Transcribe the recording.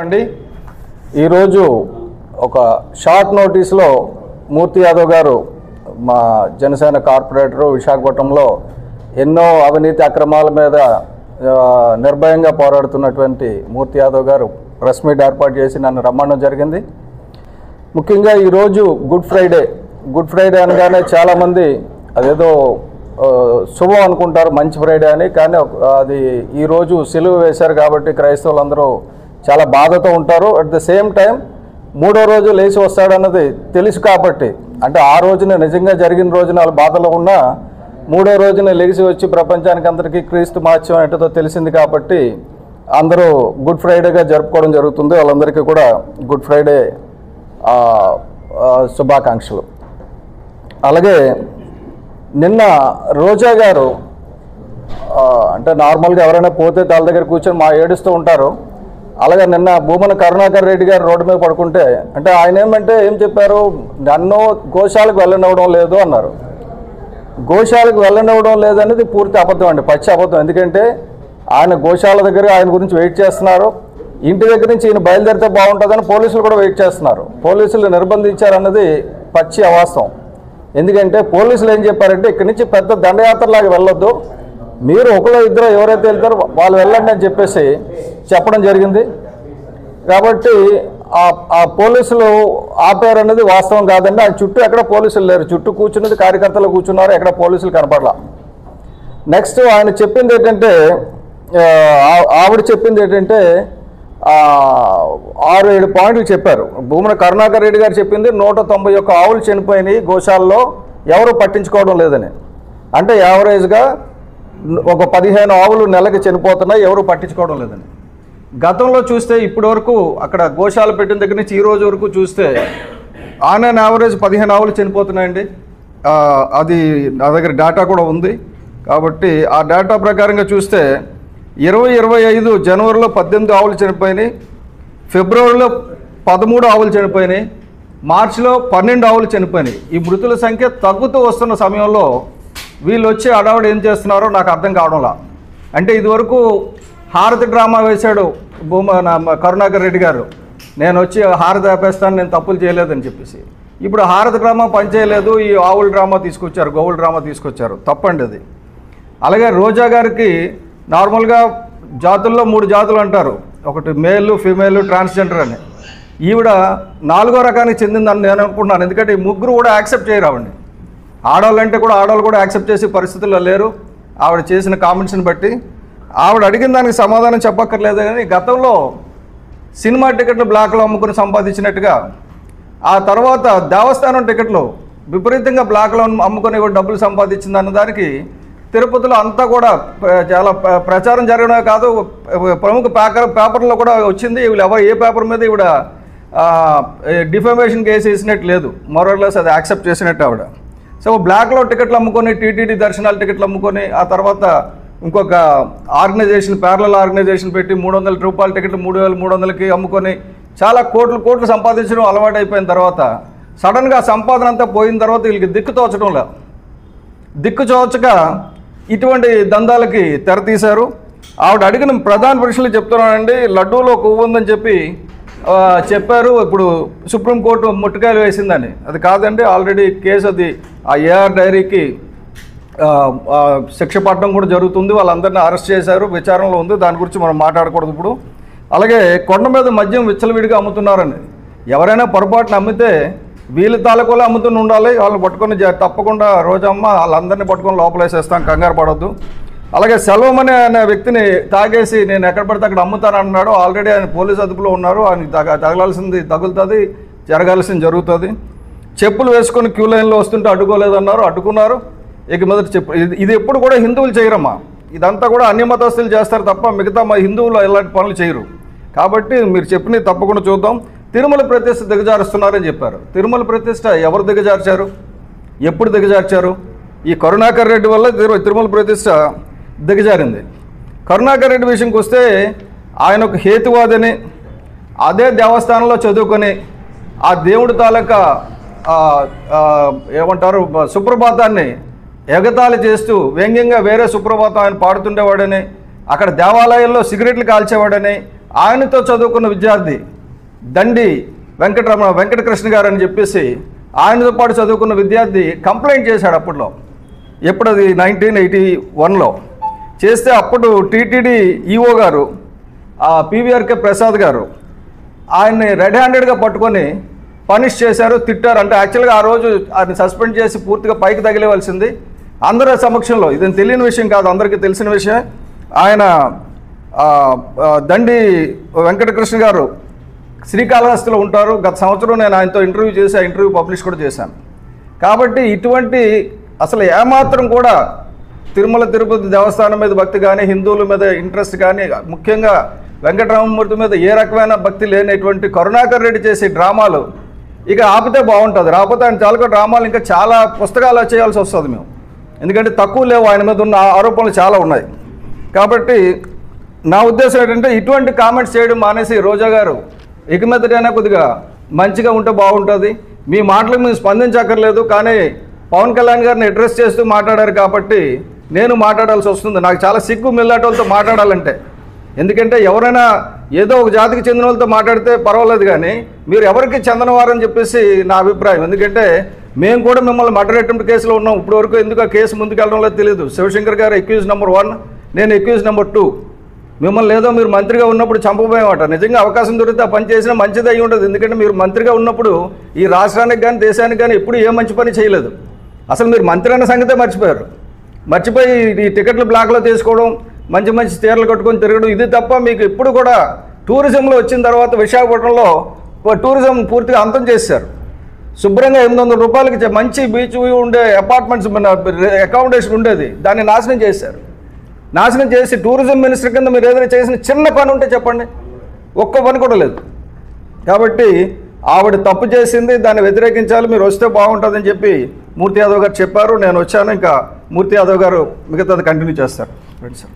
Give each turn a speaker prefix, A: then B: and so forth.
A: అండి ఈరోజు ఒక షార్ట్ నోటీస్లో మూర్తి యాదవ్ గారు మా జనసేన కార్పొరేటర్ విశాఖపట్నంలో ఎన్నో అవినీతి అక్రమాల మీద నిర్భయంగా పోరాడుతున్నటువంటి మూర్తి యాదవ్ గారు ప్రెస్ మీట్ ఏర్పాటు చేసి నన్ను రమ్మడం జరిగింది. ముఖ్యంగా ఈరోజు గుడ్ ఫ్రైడే అనగానే చాలామంది అదేదో శుభం అనుకుంటారు, మంచి ఫ్రైడే అని. కానీ అది ఈరోజు సిలువ వేశారు కాబట్టి క్రైస్తవులందరూ చాలా బాధతో ఉంటారు. అట్ ద సేమ్ టైం మూడో రోజు లేచి వస్తాడన్నది తెలుసు కాబట్టి, అంటే ఆ రోజున నిజంగా జరిగిన రోజున వాళ్ళ బాధలో ఉన్నా మూడో రోజున లేచి వచ్చి ప్రపంచానికి అందరికీ క్రీస్తు మార్చం ఏంటో తెలిసింది కాబట్టి అందరూ గుడ్ ఫ్రైడేగా జరుపుకోవడం జరుగుతుంది. వాళ్ళందరికీ కూడా గుడ్ ఫ్రైడే శుభాకాంక్షలు. అలాగే నిన్న రోజా గారు అంటే నార్మల్గా ఎవరైనా పోతే వాళ్ళ దగ్గర కూర్చొని ఏడుస్తూ ఉంటారు. అలాగే నిన్న భూమన కరుణాకర్ రెడ్డి గారు రోడ్డు మీద పడుకుంటే అంటే ఆయన ఏం చెప్పారు, నన్ను గోశాలకు వెళ్ళనివ్వడం లేదు అన్నారు. గోశాలకు వెళ్ళనివ్వడం లేదనేది పూర్తి అబద్ధం అండి, పచ్చి అబద్ధం. ఎందుకంటే ఆయన గోశాల దగ్గర ఆయన గురించి వెయిట్ చేస్తున్నారు. ఇంటి దగ్గర నుంచి ఈయన బయలుదేరితే బాగుంటుందని పోలీసులు కూడా వెయిట్ చేస్తున్నారు. పోలీసులు నిర్బంధించారన్నది పచ్చి అవాస్తవం. ఎందుకంటే పోలీసులు ఏం చెప్పారంటే ఇక్కడి నుంచి పెద్ద దండయాత్రలాగా వెళ్ళొద్దు, మీరు ఒకరు ఇద్దరు ఎవరైతే వెళ్తారో వాళ్ళు వెళ్ళండి అని చెప్పేసి చెప్పడం జరిగింది. కాబట్టి ఆ పోలీసులు ఆపారు అనేది వాస్తవం కాదండి. ఆయన చుట్టూ ఎక్కడ పోలీసులు లేరు, చుట్టూ కూర్చున్నది కార్యకర్తలు కూర్చున్నారు, ఎక్కడ పోలీసులు కనపడలా. నెక్స్ట్ ఆయన చెప్పింది ఏంటంటే, ఆవిడ చెప్పింది ఏంటంటే 6-7 పాయింట్లు చెప్పారు. భూమన కరుణాకర్ రెడ్డి గారు చెప్పింది 191 ఆవులు చనిపోయినాయి గోశాలలో, ఎవరు పట్టించుకోవడం లేదని. అంటే యావరేజ్గా ఒక 15 ఆవులు నెలకి చనిపోతున్నాయి, ఎవరు పట్టించుకోవడం లేదని. గతంలో చూస్తే ఇప్పటి వరకు అక్కడ గోశాల పెట్టిన దగ్గర నుంచి ఈ రోజు వరకు చూస్తే ఆన్ అండ్ యావరేజ్ 15 ఆవులు చనిపోతున్నాయండి. అది నా దగ్గర డేటా కూడా ఉంది. కాబట్టి ఆ డేటా ప్రకారంగా చూస్తే 2025 జనవరిలో 18 ఆవులు చనిపోయినాయి, ఫిబ్రవరిలో 13 ఆవులు చనిపోయినాయి, మార్చిలో 12 ఆవులు చనిపోయినాయి. ఈ మృతుల సంఖ్య తగ్గుతూ వస్తున్న సమయంలో వీళ్ళు వచ్చి అడావుడు ఏం చేస్తున్నారో నాకు అర్థం కావడంలా. అంటే ఇదివరకు హారతి డ్రామా వేశాడు కరుణాకర్ రెడ్డి గారు, నేను వచ్చి హారతి ఆపేస్తాను, నేను తప్పులు చేయలేదని చెప్పేసి. ఇప్పుడు హారతి డ్రామా పనిచేయలేదు, ఈ ఆవుల డ్రామా తీసుకొచ్చారు, గోవుల డ్రామా తీసుకొచ్చారు, తప్పండి అది. అలాగే రోజా గారికి నార్మల్గా జాతుల్లో 3 జాతులు అంటారు, ఒకటి మేల్, ఫీమేల్, ట్రాన్స్జెండర్ అని. ఈవిడ 4వ రకానికి చెందిందని నేను అనుకుంటున్నాను. ఎందుకంటే ఈ ముగ్గురు కూడా యాక్సెప్ట్ చేయరావండి. ఆడవాళ్ళంటే కూడా ఆడవాళ్ళు కూడా యాక్సెప్ట్ చేసే పరిస్థితుల్లో లేరు. ఆవిడ చేసిన కామెంట్స్ని బట్టి ఆవిడ అడిగిన దానికి సమాధానం చెప్పక్కర్లేదు. కానీ గతంలో సినిమా టికెట్లు బ్లాక్లో అమ్ముకుని సంపాదించినట్టుగా, ఆ తర్వాత దేవస్థానం టికెట్లు విపరీతంగా బ్లాక్లో అమ్ముకొని డబ్బులు సంపాదించింది అన్న దానికి తిరుపతిలో అంతా కూడా చాలా ప్రచారం జరగడమే కాదు, ప్రముఖ పేపర్లో కూడా వచ్చింది. వీళ్ళు ఏ పేపర్ మీద ఈవిడ డిఫమేషన్ కేసు వేసినట్టు లేదు, మోరల్లెస్ అది యాక్సెప్ట్ చేసినట్టు ఆవిడ. సో బ్లాక్లో టికెట్లు అమ్ముకొని, టీటీడీ దర్శనాల టికెట్లు అమ్ముకొని, ఆ తర్వాత ఇంకొక ఆర్గనైజేషన్, ప్యారలల్ ఆర్గనైజేషన్ పెట్టి 300 రూపాయల టికెట్లు 3300కి అమ్ముకొని చాలా కోట్లు సంపాదించడం అలవాటు అయిపోయిన తర్వాత సడన్గా సంపాదన అంతా పోయిన తర్వాత వీళ్ళకి దిక్కు తోచక ఇటువంటి దందాలకి తెరతీశారు. ఆవిడ అడిగిన ప్రధాన ప్రశ్నలు చెప్తున్నానండి. లడ్డూలో కొవ్వు ఉందని చెప్పారు, ఇప్పుడు సుప్రీంకోర్టు ముట్టుకాయలు వేసిందని. అది కాదండి, ఆల్రెడీ కేసు అది ఆ ఏఆర్ డైరీకి శిక్ష పడడం కూడా జరుగుతుంది. వాళ్ళందరినీ అరెస్ట్ చేశారు, విచారణలో ఉంది, దాని గురించి మనం మాట్లాడకూడదు ఇప్పుడు. అలాగే కొండ మీద మద్యం విచ్చలవిడిగా అమ్ముతున్నారండి. ఎవరైనా పొరపాటున అమ్మితే వీళ్ళ తాలూకులో అమ్ముతూనే ఉండాలి. వాళ్ళని పట్టుకొని తప్పకుండా రోజమ్మ వాళ్ళందరినీ పట్టుకొని లోపలేసేస్తాం, కంగారు పడవద్దు. అలాగే సెల్వం అనే వ్యక్తిని తాగేసి నేను ఎక్కడ పడితే అక్కడ అమ్ముతానన్నాడు. ఆల్రెడీ ఆయన పోలీసు అదుపులో ఉన్నారు. ఆయన తగలాల్సింది తగులుతుంది, జరగాల్సింది జరుగుతుంది. చెప్పులు వేసుకొని క్యూ లైన్లో వస్తుంటే అడ్డుకోలేదన్నారు, అడ్డుకున్నారు. ఇక మొదటి చెప్పు, ఇది ఎప్పుడు కూడా హిందువులు చేయరమ్మా, ఇదంతా కూడా అన్య మతస్థులు చేస్తారు తప్ప మిగతా హిందువులు ఎలాంటి పనులు చేయరు. కాబట్టి మీరు చెప్పినవి తప్పకుండా చూద్దాం. తిరుమల ప్రతిష్ఠ దిగజారుస్తున్నారని చెప్పారు. తిరుమల ప్రతిష్ఠ ఎవరు దిగజార్చారు, ఎప్పుడు దిగజార్చారు? ఈ కరుణాకర్ రెడ్డి వల్ల తిరుమల ప్రతిష్ఠ దిగజారింది. కరుణాకర్ రెడ్డి విషయంకి వస్తే ఆయన ఒక హేతువాదని, అదే దేవస్థానంలో చదువుకొని ఆ దేవుడి తాలూకా ఏమంటారు సుప్రభాతాన్ని ఎగతాళి చేస్తూ వ్యంగ్యంగా వేరే సుప్రభాతం ఆయన పాడుతుండేవాడని, అక్కడ దేవాలయాల్లో సిగరెట్లు కాల్చేవాడని, ఆయనతో చదువుకున్న విద్యార్థి దండి వెంకటకృష్ణ గారు అని చెప్పేసి ఆయనతో పాటు చదువుకున్న విద్యార్థి కంప్లైంట్ చేశాడు అప్పట్లో. ఎప్పుడు అది 1981లో చేస్తే అప్పుడు టీటీడీ ఈఓ గారు పివిఆర్కే ప్రసాద్ గారు ఆయన్ని రెడ్ హ్యాండెడ్గా పట్టుకొని పనిష్ చేశారు, తిట్టారు. అంటే యాక్చువల్గా ఆ రోజు ఆయన సస్పెండ్ చేసి పూర్తిగా పైకి తగిలేవలసింది. అందరి సమక్షంలో, ఇది తెలియని విషయం కాదు, అందరికీ తెలిసిన విషయం. ఆయన దండి వెంకటకృష్ణ గారు శ్రీకాళహస్తిలో ఉంటారు. గత సంవత్సరం నేను ఆయనతో ఇంటర్వ్యూ చేసి ఆ ఇంటర్వ్యూ పబ్లిష్ కూడా చేశాను. కాబట్టి ఇటువంటి అసలు ఏమాత్రం కూడా తిరుమల తిరుపతి దేవస్థానం మీద భక్తి కానీ, హిందువుల మీద ఇంట్రెస్ట్ కానీ, ముఖ్యంగా వెంకటరామమూర్తి మీద ఏ రకమైన భక్తి లేనటువంటి కరుణాకర్ రెడ్డి చేసే డ్రామాలు ఇక ఆపితే బాగుంటుంది. రాకపోతే ఆయన చాలా డ్రామాలు ఇంకా చాలా పుస్తకాలు చేయాల్సి వస్తుంది మేము, ఎందుకంటే తక్కువ లేవు, ఆయన మీద ఉన్న ఆరోపణలు చాలా ఉన్నాయి. కాబట్టి నా ఉద్దేశం ఏంటంటే ఇటువంటి కామెంట్స్ చేయడం మానేసి రోజా గారు ఇక మీదటైనా కొద్దిగా మంచిగా ఉంటే బాగుంటుంది. మీ మాటలకు మేము స్పందించక్కర్లేదు, కానీ పవన్ కళ్యాణ్ గారిని అడ్రస్ చేస్తూ మాట్లాడారు కాబట్టి నేను మాట్లాడాల్సి వస్తుంది. నాకు చాలా సిగ్గు మిల్లాటోళ్ళతో మాట్లాడాలంటే, ఎందుకంటే ఎవరైనా ఏదో ఒక జాతికి చెందిన వాళ్ళతో మాట్లాడితే పర్వాలేదు, కానీ మీరు ఎవరికి చెందనవారని చెప్పేసి నా అభిప్రాయం. ఎందుకంటే మేము కూడా మిమ్మల్ని మర్డర్ అటెంప్ట్ కేసులో ఉన్నాం. ఇప్పుడు వరకు ఎందుకు ఆ కేసు ముందుకు వెళ్ళడం లేదు తెలియదు. శివశంకర్ గారు అక్యూజ్ నెంబర్ 1, నేను అక్యూజ్ నెంబర్ 2. మిమ్మల్ని ఏదో మీరు మంత్రిగా ఉన్నప్పుడు చంపబోయేమాట. నిజంగా అవకాశం దొరికితే ఆ పని చేసినా మంచిది అయి ఉండదు. ఎందుకంటే మీరు మంత్రిగా ఉన్నప్పుడు ఈ రాష్ట్రానికి కానీ దేశానికి కానీ ఎప్పుడు ఏ మంచి పని చేయలేదు. అసలు మీరు మంత్రి అన్న సంగతే మర్చిపోయారు. మర్చిపోయి ఈ టికెట్లు బ్లాక్లో తీసుకోవడం, మంచి మంచి చీరలు కట్టుకొని తిరగడం, ఇది తప్ప మీకు ఎప్పుడు కూడా టూరిజంలో వచ్చిన తర్వాత విశాఖపట్నంలో టూరిజం పూర్తిగా అంతం చేశారు. శుభ్రంగా 800 రూపాయలకి మంచి బీచ్ వ్యూ ఉండే అపార్ట్మెంట్స్ అకామిడేషన్ ఉండేది, దాన్ని నాశనం చేశారు. నాశనం చేసి టూరిజం మినిస్టర్ కింద మీరు ఏదైనా చేసిన చిన్న పని ఉంటే చెప్పండి, ఒక్క పని కూడా లేదు. కాబట్టి ఆవిడ తప్పు చేసింది, దాన్ని వ్యతిరేకించాలి, మీరు వస్తే బాగుంటుందని చెప్పి మూర్తి యాదవ్ గారు చెప్పారు. నేను వచ్చాను, ఇంకా మూర్తి యాదవ్ గారు మిగతాది కంటిన్యూ చేస్తారు. Right sir.